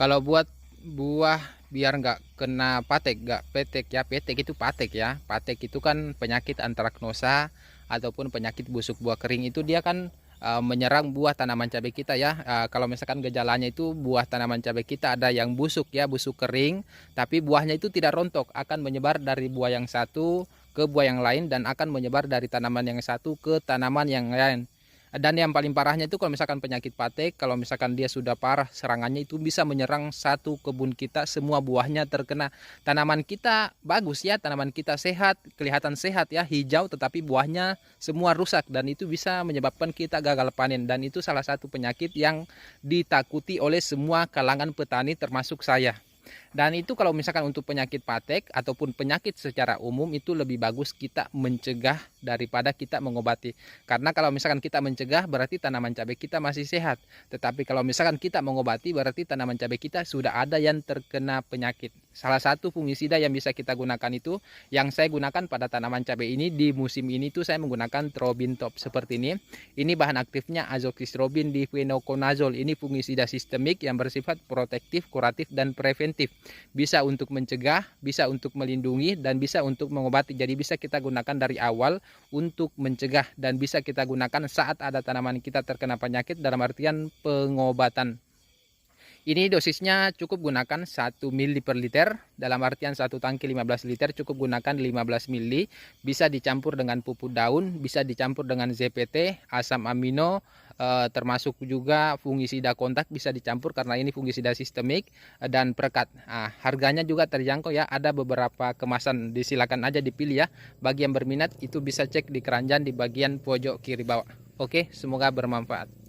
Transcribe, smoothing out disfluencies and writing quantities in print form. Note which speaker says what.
Speaker 1: Kalau buat buah biar nggak kena patek, nggak petek ya, petek itu patek ya. Patek itu kan penyakit antraknosa ataupun penyakit busuk buah kering, itu dia kan menyerang buah tanaman cabai kita ya. Kalau misalkan gejalanya itu buah tanaman cabai kita ada yang busuk ya, busuk kering, tapi buahnya itu tidak rontok, akan menyebar dari buah yang satu ke buah yang lain dan akan menyebar dari tanaman yang satu ke tanaman yang lain. Dan yang paling parahnya itu kalau misalkan penyakit patek, kalau misalkan dia sudah parah serangannya itu bisa menyerang satu kebun kita, semua buahnya terkena. Tanaman kita bagus ya, tanaman kita sehat, kelihatan sehat ya, hijau, tetapi buahnya semua rusak dan itu bisa menyebabkan kita gagal panen. Dan itu salah satu penyakit yang ditakuti oleh semua kalangan petani termasuk saya. Dan itu kalau misalkan untuk penyakit patek ataupun penyakit secara umum itu lebih bagus kita mencegah daripada kita mengobati. Karena kalau misalkan kita mencegah berarti tanaman cabai kita masih sehat. Tetapi kalau misalkan kita mengobati berarti tanaman cabai kita sudah ada yang terkena penyakit. Salah satu fungisida yang bisa kita gunakan itu, yang saya gunakan pada tanaman cabai ini di musim ini tuh saya menggunakan Trobin Top seperti ini. Ini bahan aktifnya azoxystrobin difenoconazole. Ini fungisida sistemik yang bersifat protektif, kuratif, dan preventif. Bisa untuk mencegah, bisa untuk melindungi, dan bisa untuk mengobati. Jadi bisa kita gunakan dari awal untuk mencegah dan bisa kita gunakan saat ada tanaman kita terkena penyakit dalam artian pengobatan. Ini dosisnya cukup gunakan 1 ml per liter, dalam artian satu tangki 15 liter cukup gunakan 15 ml. Bisa dicampur dengan pupuk daun, bisa dicampur dengan ZPT, asam amino, termasuk juga fungisida kontak bisa dicampur karena ini fungisida sistemik, dan perekat. Nah, harganya juga terjangkau ya, ada beberapa kemasan, disilakan aja dipilih ya. Bagi yang berminat itu bisa cek di keranjang di bagian pojok kiri bawah. Oke, semoga bermanfaat.